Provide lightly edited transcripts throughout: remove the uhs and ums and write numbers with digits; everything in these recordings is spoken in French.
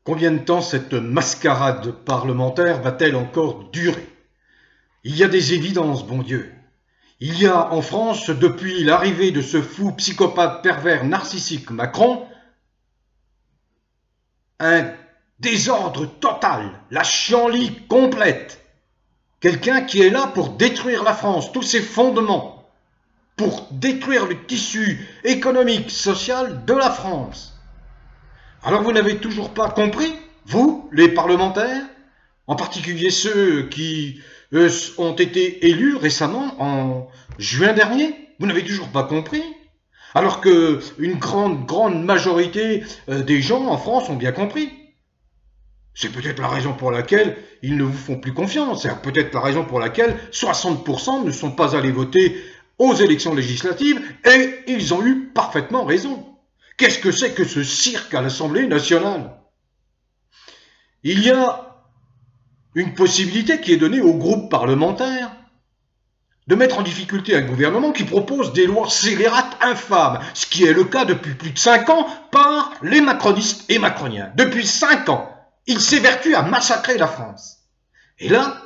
Combien de temps cette mascarade parlementaire va-t-elle encore durer? Il y a des évidences, bon Dieu. Il y a en France, depuis l'arrivée de ce fou psychopathe pervers narcissique Macron, un désordre total, la chienlit complète. Quelqu'un qui est là pour détruire la France, tous ses fondements, pour détruire le tissu économique, social de la France. Alors vous n'avez toujours pas compris, vous, les parlementaires, en particulier ceux qui ont été élus récemment, en juin dernier, vous n'avez toujours pas compris? Alors qu'une grande majorité des gens en France ont bien compris. C'est peut-être la raison pour laquelle ils ne vous font plus confiance. C'est peut-être la raison pour laquelle 60% ne sont pas allés voter aux élections législatives et ils ont eu parfaitement raison. Qu'est-ce que c'est que ce cirque à l'Assemblée nationale? Il y a une possibilité qui est donnée aux groupes parlementaires de mettre en difficulté un gouvernement qui propose des lois scélérates infâmes, ce qui est le cas depuis plus de 5 ans par les macronistes et macroniens. Depuis 5 ans, ils s'évertuent à massacrer la France. Et là,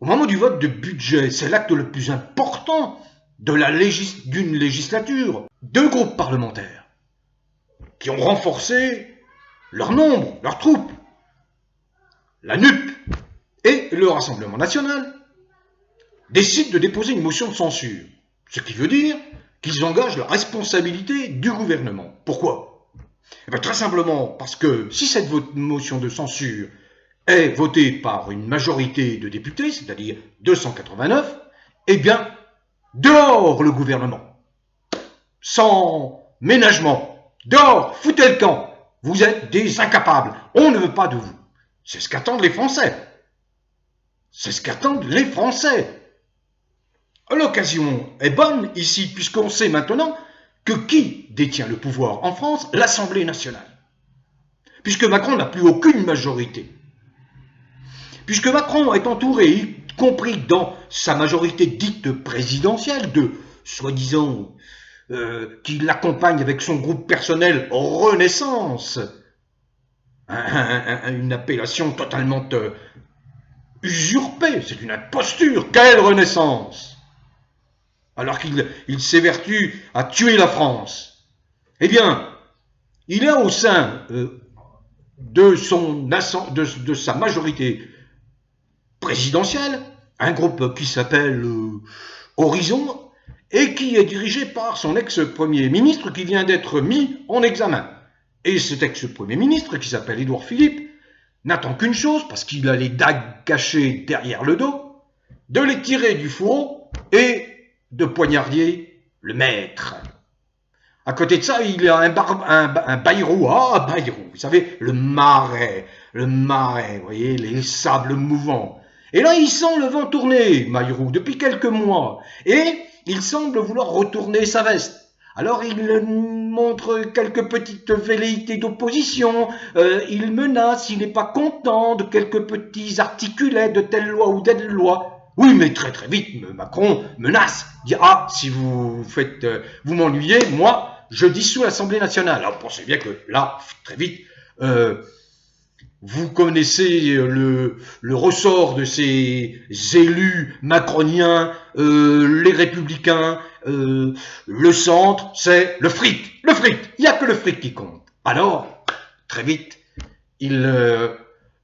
au moment du vote de budget, c'est l'acte le plus important d'une législature, 2 groupes parlementaires qui ont renforcé leur nombre, leurs troupes, la NUP et le Rassemblement national, décident de déposer une motion de censure. Ce qui veut dire qu'ils engagent la responsabilité du gouvernement. Pourquoi? Très simplement parce que si cette motion de censure est votée par une majorité de députés, c'est-à-dire 289, eh bien, dehors le gouvernement. Sans ménagement. Dehors, foutez le camp. Vous êtes des incapables. On ne veut pas de vous. C'est ce qu'attendent les Français. C'est ce qu'attendent les Français. L'occasion est bonne ici, puisqu'on sait maintenant que qui détient le pouvoir en France? L'Assemblée nationale. Puisque Macron n'a plus aucune majorité. Puisque Macron est entouré, y compris dans sa majorité dite présidentielle, de soi-disant qui l'accompagne avec son groupe personnel Renaissance, une appellation totalement usurpée, c'est une imposture. Quelle Renaissance? Alors qu'il s'évertue à tuer la France. Eh bien, il y a au sein de sa majorité présidentielle un groupe qui s'appelle Horizon et qui est dirigé par son ex-premier ministre qui vient d'être mis en examen. Et cet ex-premier ministre, qui s'appelle Édouard Philippe, n'attend qu'une chose, parce qu'il a les dagues cachées derrière le dos, de les tirer du fourreau et de poignarder le maître. À côté de ça, il y a un Bayrou. Ah, Bayrou, vous savez, le marais, vous voyez, les sables mouvants. Et là, il sent le vent tourner, Bayrou, depuis quelques mois. Et il semble vouloir retourner sa veste. Alors, il montre quelques petites velléités d'opposition, il menace, il n'est pas content de quelques petits articulets de telle loi ou telle loi. Oui, mais très très vite, Macron menace, dit « Ah, si vous m'ennuyez, moi, je dissous l'Assemblée nationale. » Alors, pensez bien que là, très vite, vous connaissez le ressort de ces élus macroniens, les républicains, le centre, c'est le fric. Le fric, il n'y a que le fric qui compte. Alors, très vite, il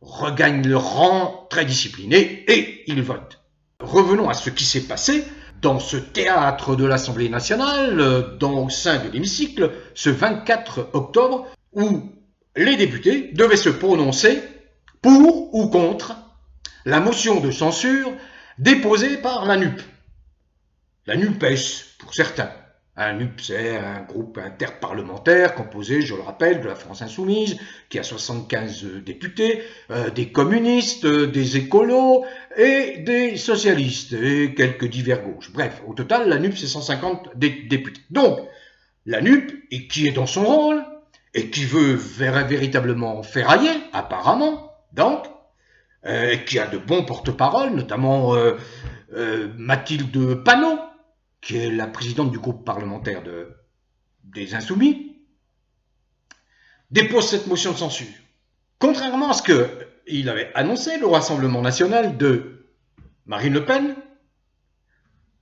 regagne le rang très discipliné et il vote. Revenons à ce qui s'est passé dans ce théâtre de l'Assemblée nationale, au sein de l'hémicycle, ce 24 octobre, où les députés devaient se prononcer pour ou contre la motion de censure déposée par la NUP. La NUPES, pour certains. La NUP, c'est un groupe interparlementaire composé, je le rappelle, de la France Insoumise, qui a 75 députés, des communistes, des écolos et des socialistes, et quelques divers gauches. Bref, au total, la NUP, c'est 150 députés. Donc, la NUP, et qui est dans son rôle, et qui veut véritablement ferrailler, apparemment, donc, qui a de bons porte-parole, notamment Mathilde Panot, qui est la présidente du groupe parlementaire des Insoumis, dépose cette motion de censure. Contrairement à ce qu'il avait annoncé, le Rassemblement national de Marine Le Pen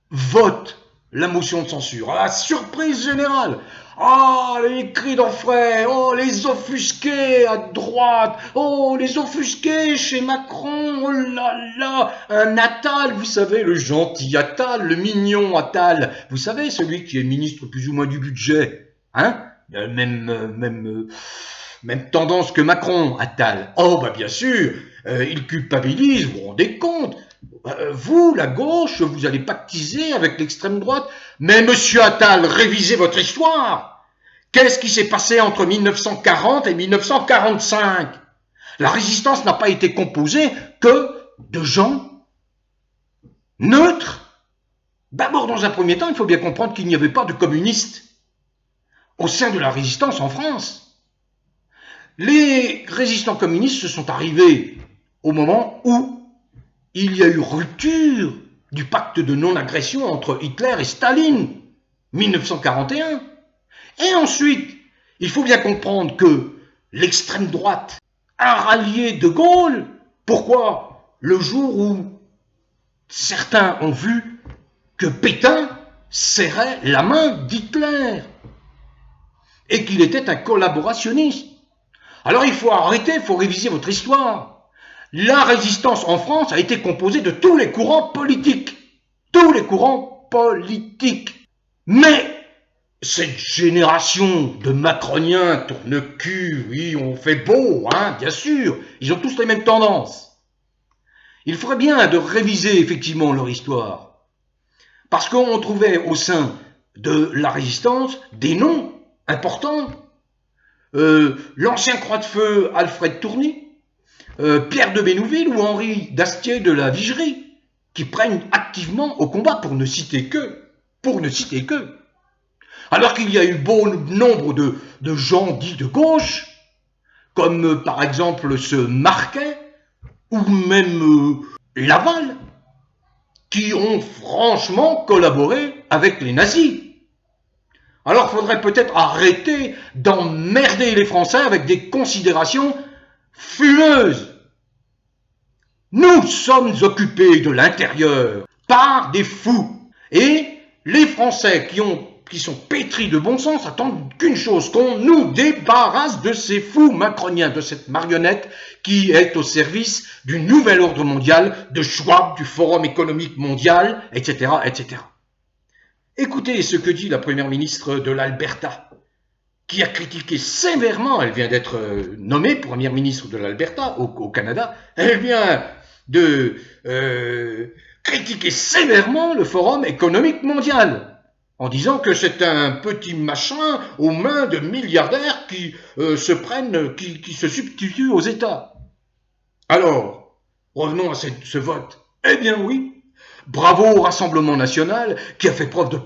vote la motion de censure, à la surprise générale. Ah, les cris d'orfraie, oh, les offusqués à droite, oh, les offusqués chez Macron, oh là là, un Attal, vous savez, le gentil Attal, le mignon Attal, vous savez, celui qui est ministre plus ou moins du budget, hein, même tendance que Macron, Attal. Oh, bah bien sûr, il culpabilise, vous vous rendez compte. Vous, la gauche, vous allez pactiser avec l'extrême droite. Mais monsieur Attal, révisez votre histoire. Qu'est-ce qui s'est passé entre 1940 et 1945? La résistance n'a pas été composée que de gens neutres. D'abord, dans un premier temps, il faut bien comprendre qu'il n'y avait pas de communistes au sein de la résistance en France. Les résistants communistes se sont arrivés au moment où il y a eu rupture du pacte de non-agression entre Hitler et Staline, 1941. Et ensuite, il faut bien comprendre que l'extrême droite a rallié De Gaulle. Pourquoi? Le jour où certains ont vu que Pétain serrait la main d'Hitler et qu'il était un collaborationniste. Alors il faut arrêter, il faut réviser votre histoire. La résistance en France a été composée de tous les courants politiques. Tous les courants politiques. Mais cette génération de macroniens tourne-cul, oui, on fait beau, hein, bien sûr, ils ont tous les mêmes tendances. Il faudrait bien de réviser effectivement leur histoire. Parce qu'on trouvait au sein de la résistance des noms importants. L'ancien croix-de-feu Alfred Tourny, Pierre de Bénouville ou Henri d'Astier de la Vigerie, qui prennent activement au combat pour ne citer que. Alors qu'il y a eu bon nombre de gens dits de gauche, comme par exemple ce Marquet, ou même Laval, qui ont franchement collaboré avec les nazis. Alors il faudrait peut-être arrêter d'emmerder les Français avec des considérations fumeuses. Nous sommes occupés de l'intérieur par des fous. Et les Français qui sont pétris de bon sens attendent qu'une chose, qu'on nous débarrasse de ces fous macroniens, de cette marionnette qui est au service du nouvel ordre mondial, de Schwab, du Forum économique mondial, etc., etc. Écoutez ce que dit la première ministre de l'Alberta, qui a critiqué sévèrement, elle vient d'être nommée première ministre de l'Alberta au Canada, elle vient de critiquer sévèrement le Forum économique mondial, en disant que c'est un petit machin aux mains de milliardaires qui se substituent aux États. Alors, revenons à ce vote. Eh bien oui, bravo au Rassemblement national qui a fait preuve de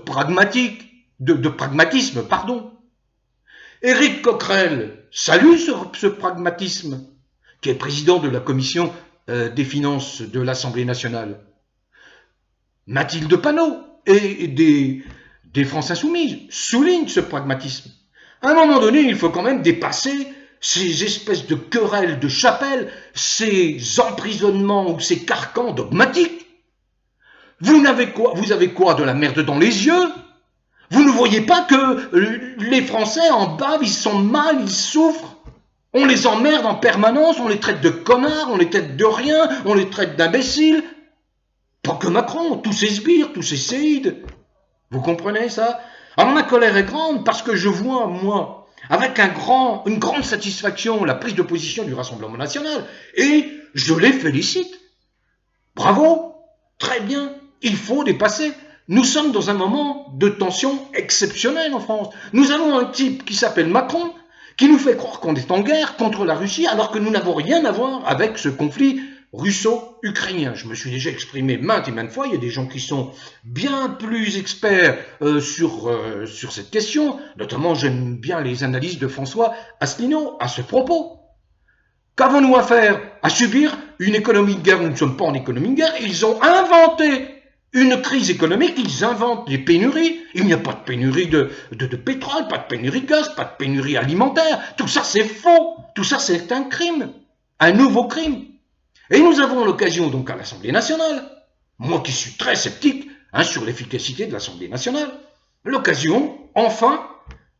pragmatisme. Éric Coquerel salue ce pragmatisme, qui est président de la commission des finances de l'Assemblée nationale. Mathilde Panot et des France Insoumises soulignent ce pragmatisme. À un moment donné, il faut quand même dépasser ces espèces de querelles de chapelle, ces emprisonnements ou ces carcans dogmatiques. Vous avez quoi de la merde dans les yeux? Vous ne voyez pas que les Français en bas, ils sont mal, ils souffrent? On les emmerde en permanence, on les traite de connards, on les traite de rien, on les traite d'imbéciles. Pas que Macron, tous ces sbires, tous ces séides. Vous comprenez ça? Alors ma colère est grande parce que je vois, moi, avec une grande satisfaction, la prise de position du Rassemblement national, et je les félicite. Bravo, très bien, il faut dépasser. Nous sommes dans un moment de tension exceptionnelle en France. Nous avons un type qui s'appelle Macron, qui nous fait croire qu'on est en guerre contre la Russie, alors que nous n'avons rien à voir avec ce conflit russo-ukrainien. Je me suis déjà exprimé maintes et maintes fois, il y a des gens qui sont bien plus experts sur cette question, notamment j'aime bien les analyses de François Asselineau à ce propos. Qu'avons-nous à faire? À subir une économie de guerre? Nous ne sommes pas en économie de guerre, ils ont inventé Une crise économique, ils inventent des pénuries. Il n'y a pas de pénurie de pétrole, pas de pénurie de gaz, pas de pénurie alimentaire. Tout ça, c'est faux. Tout ça, c'est un crime. Un nouveau crime. Et nous avons l'occasion, donc, à l'Assemblée nationale, moi qui suis très sceptique sur l'efficacité de l'Assemblée nationale, l'occasion, enfin,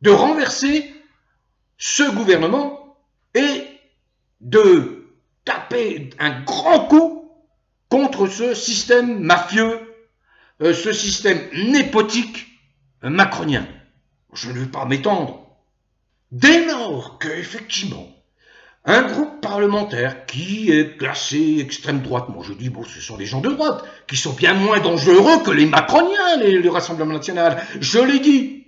de renverser ce gouvernement et de taper un grand coup contre ce système mafieux, ce système népotique macronien. Je ne veux pas m'étendre. Dès lors que, effectivement, un groupe parlementaire qui est classé extrême droite, moi je dis, bon, ce sont des gens de droite, qui sont bien moins dangereux que les macroniens, le Rassemblement national, je l'ai dit.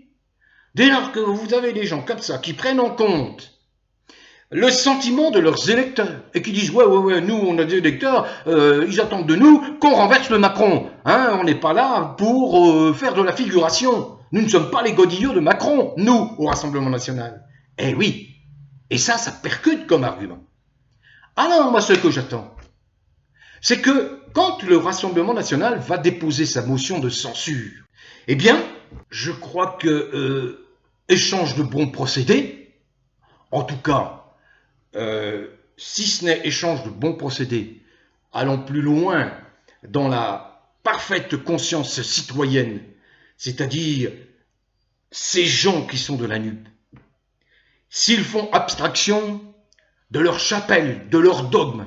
Dès lors que vous avez des gens comme ça, qui prennent en compte le sentiment de leurs électeurs, et qui disent, ouais, nous on a des électeurs, ils attendent de nous qu'on renverse le Macron, hein, on n'est pas là pour faire de la figuration, nous ne sommes pas les godillots de Macron, nous, au Rassemblement national. Eh oui, et ça percute comme argument. Alors, moi, ce que j'attends, c'est que quand le Rassemblement national va déposer sa motion de censure, eh bien, je crois que échange de bons procédés, en tout cas, si ce n'est échange de bons procédés, allons plus loin dans la parfaite conscience citoyenne, c'est-à-dire ces gens qui sont de la NUP, s'ils font abstraction de leur chapelle, de leur dogme,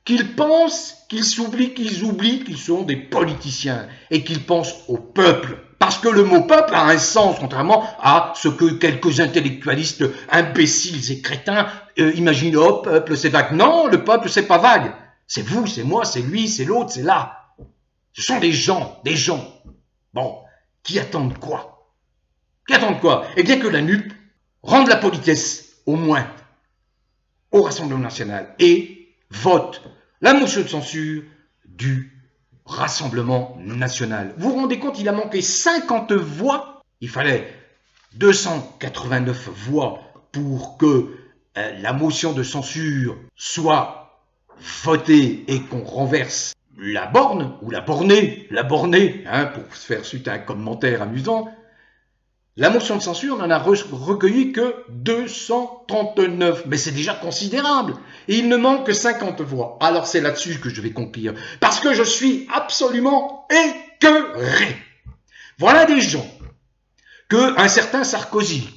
qu'ils pensent, qu'ils oublient qu'ils sont des politiciens et qu'ils pensent au peuple. Parce que le mot peuple a un sens, contrairement à ce que quelques intellectualistes imbéciles et crétins imaginent. Oh, peuple, c'est vague. Non, le peuple, c'est pas vague. C'est vous, c'est moi, c'est lui, c'est l'autre, c'est là. Ce sont des gens. Bon, qui attendent quoi? Eh bien que la NUP rende la politesse, au moins, au Rassemblement national et vote la motion de censure du Rassemblement national. Vous vous rendez compte, il a manqué 50 voix. Il fallait 289 voix pour que la motion de censure soit votée et qu'on renverse la borne, ou la bornée, pour se faire suite à un commentaire amusant. La motion de censure n'en a recueilli que 239, mais c'est déjà considérable. Et il ne manque que 50 voix. Alors c'est là-dessus que je vais conclure, parce que je suis absolument écœuré. Voilà des gens qu'un certain Sarkozy,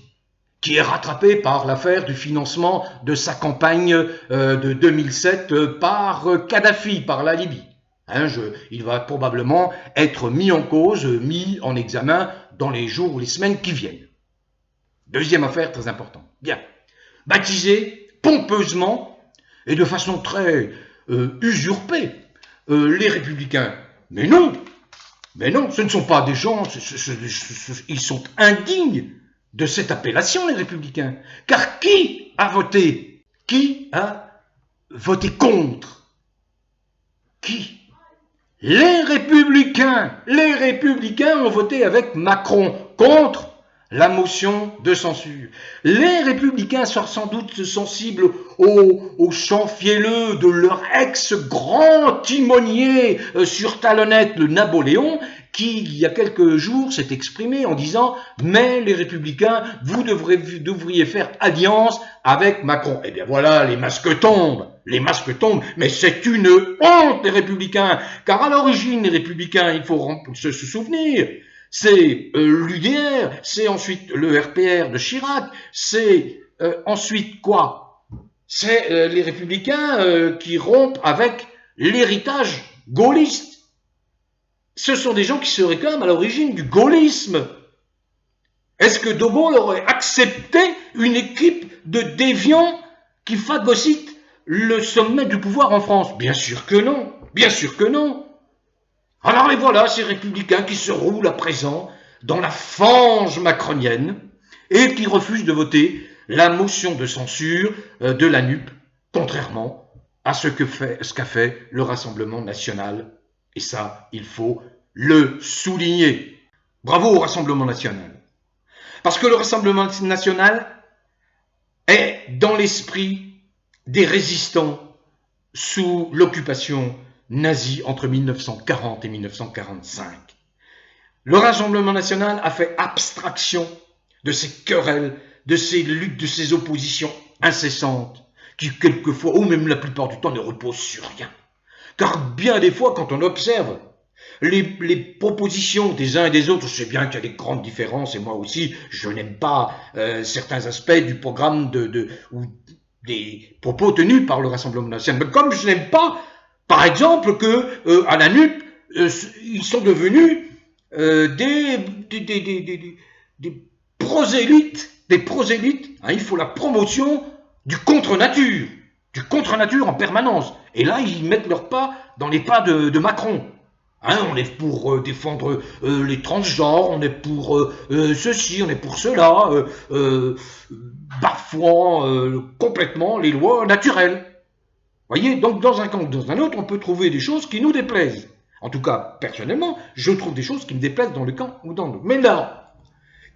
qui est rattrapé par l'affaire du financement de sa campagne de 2007 par Kadhafi, par la Libye. Il va probablement être mis en cause, mis en examen dans les jours ou les semaines qui viennent. Deuxième affaire très importante. Bien. Baptisé pompeusement et de façon très usurpée les Républicains. Mais non, ce ne sont pas des gens, ils sont indignes de cette appellation, les Républicains. Car qui a voté? Qui a voté contre? Qui? Les Républicains ont voté avec Macron contre la motion de censure. Les Républicains sont sans doute sensibles au chant fielleux de leur ex-grand timonier sur talonnette, le Napoléon, qui, il y a quelques jours, s'est exprimé en disant « Mais les Républicains, vous devriez faire alliance avec Macron. » Eh bien voilà, les masques tombent, mais c'est une honte, les Républicains, car à l'origine, les Républicains, il faut se souvenir, c'est l'UDR, c'est ensuite le RPR de Chirac, c'est ensuite quoi? C'est les Républicains qui rompent avec l'héritage gaulliste. Ce sont des gens qui se réclament à l'origine du gaullisme. Est-ce que De Gaulle aurait accepté une équipe de déviants qui phagocytent le sommet du pouvoir en France? Bien sûr que non. Alors les voilà, ces républicains qui se roulent à présent dans la fange macronienne et qui refusent de voter la motion de censure de la NUP, contrairement à ce qu'a fait le Rassemblement national. Et ça, il faut le souligner. Bravo au Rassemblement national. Parce que le Rassemblement national est dans l'esprit des résistants sous l'occupation nazi entre 1940 et 1945. Le Rassemblement national a fait abstraction de ces querelles, de ces luttes, de ces oppositions incessantes, qui quelquefois, ou même la plupart du temps, ne reposent sur rien. Car bien des fois, quand on observe les propositions des uns et des autres, je sais bien qu'il y a des grandes différences, et moi aussi, je n'aime pas certains aspects du programme ou des propos tenus par le Rassemblement national. Mais comme je n'aime pas, par exemple, que à la NUP, ils sont devenus des prosélytes, hein, il faut la promotion du contre-nature en permanence. Et là, ils mettent leurs pas dans les pas de Macron. Hein, on est pour défendre les transgenres, on est pour ceci, on est pour cela, bafouant complètement les lois naturelles. Voyez, donc dans un camp ou dans un autre, on peut trouver des choses qui nous déplaisent. En tout cas, personnellement, je trouve des choses qui me déplaisent dans le camp ou dans l'autre. Mais là,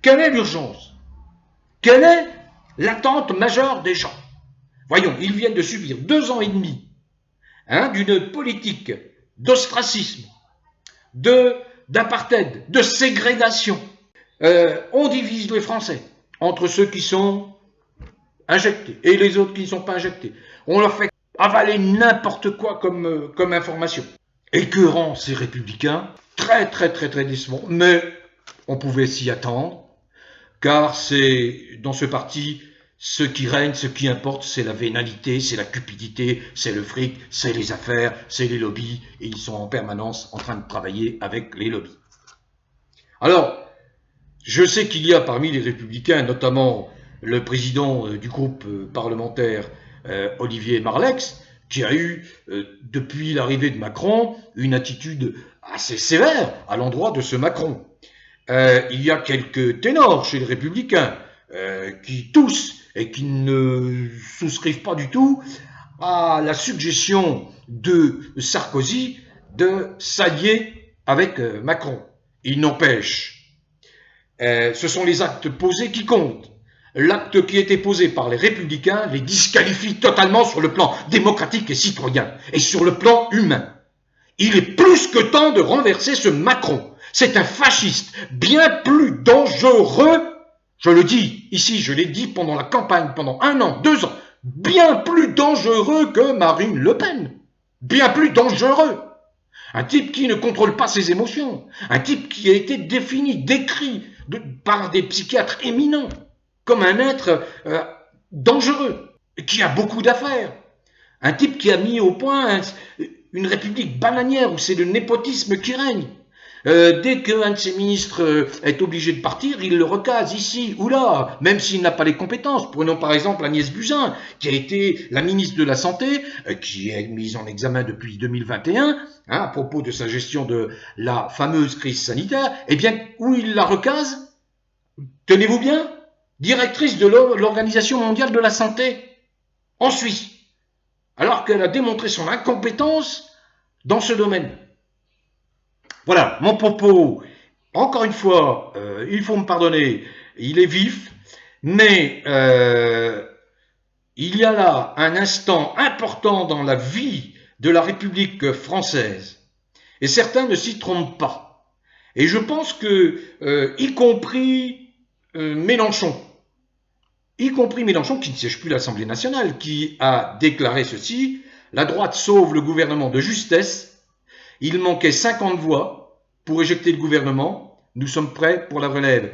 quelle est l'urgence? Quelle est l'attente majeure des gens? Voyons, ils viennent de subir 2 ans et demi d'une politique d'ostracisme, d'apartheid, de ségrégation. On divise les Français entre ceux qui sont injectés et les autres qui ne sont pas injectés. On leur fait avaler n'importe quoi comme information. Écœurant ces républicains, très décevant, mais on pouvait s'y attendre, car c'est dans ce parti, ce qui règne, ce qui importe, c'est la vénalité, c'est la cupidité, c'est le fric, c'est les affaires, c'est les lobbies, et ils sont en permanence en train de travailler avec les lobbies. Alors, je sais qu'il y a parmi les républicains, notamment le président du groupe parlementaire Olivier Marleix, qui a eu, depuis l'arrivée de Macron, une attitude assez sévère à l'endroit de ce Macron. Il y a quelques ténors chez les Républicains qui toussent et qui ne souscrivent pas du tout à la suggestion de Sarkozy de s'allier avec Macron. Il n'empêche, ce sont les actes posés qui comptent. L'acte qui a été posé par les Républicains les disqualifie totalement sur le plan démocratique et citoyen, et sur le plan humain. Il est plus que temps de renverser ce Macron. C'est un fasciste bien plus dangereux, je le dis ici, je l'ai dit pendant la campagne, pendant 1 an, 2 ans, bien plus dangereux que Marine Le Pen. Bien plus dangereux. Un type qui ne contrôle pas ses émotions. Un type qui a été défini, décrit par des psychiatres éminents comme un être dangereux, qui a beaucoup d'affaires. Un type qui a mis au point une république bananière où c'est le népotisme qui règne. Dès qu'un de ses ministres est obligé de partir, il le recase ici ou là, même s'il n'a pas les compétences. Prenons par exemple Agnès Buzyn, qui a été la ministre de la Santé, qui est mise en examen depuis 2021, à propos de sa gestion de la fameuse crise sanitaire. Eh bien, où il la recase? Tenez-vous bien, directrice de l'Organisation mondiale de la santé, en Suisse, alors qu'elle a démontré son incompétence dans ce domaine. Voilà, mon propos, encore une fois, il faut me pardonner, il est vif, mais il y a là un instant important dans la vie de la République française, et certains ne s'y trompent pas. Et je pense que, y compris Mélenchon, qui ne siège plus à l'Assemblée nationale, qui a déclaré ceci: la droite sauve le gouvernement de justesse. Il manquait 50 voix pour éjecter le gouvernement. Nous sommes prêts pour la relève.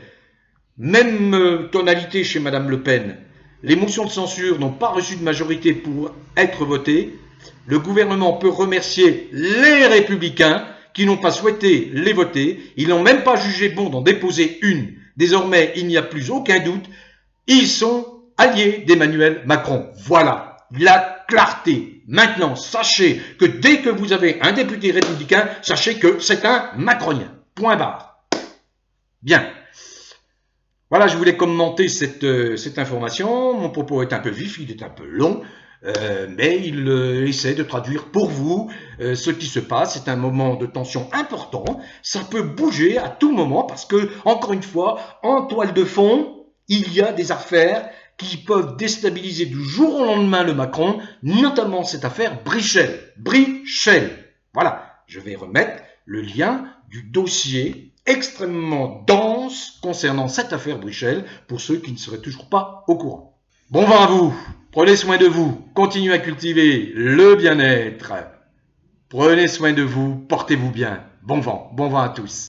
Même tonalité chez Madame Le Pen. Les motions de censure n'ont pas reçu de majorité pour être votées. Le gouvernement peut remercier les Républicains qui n'ont pas souhaité les voter. Ils n'ont même pas jugé bon d'en déposer une. Désormais, il n'y a plus aucun doute. Ils sont alliés d'Emmanuel Macron. Voilà, la clarté. Maintenant, sachez que dès que vous avez un député républicain, sachez que c'est un macronien. Point barre. Bien. Voilà, je voulais commenter cette information. Mon propos est un peu vif, il est un peu long, mais il essaie de traduire pour vous ce qui se passe. C'est un moment de tension important. Ça peut bouger à tout moment parce que, encore une fois, en toile de fond, il y a des affaires qui peuvent déstabiliser du jour au lendemain le Macron, notamment cette affaire Brichel. Voilà, je vais remettre le lien du dossier extrêmement dense concernant cette affaire Bruxelles pour ceux qui ne seraient toujours pas au courant. Bon vent à vous, prenez soin de vous, continuez à cultiver le bien-être. Prenez soin de vous, portez-vous bien. Bon vent à tous.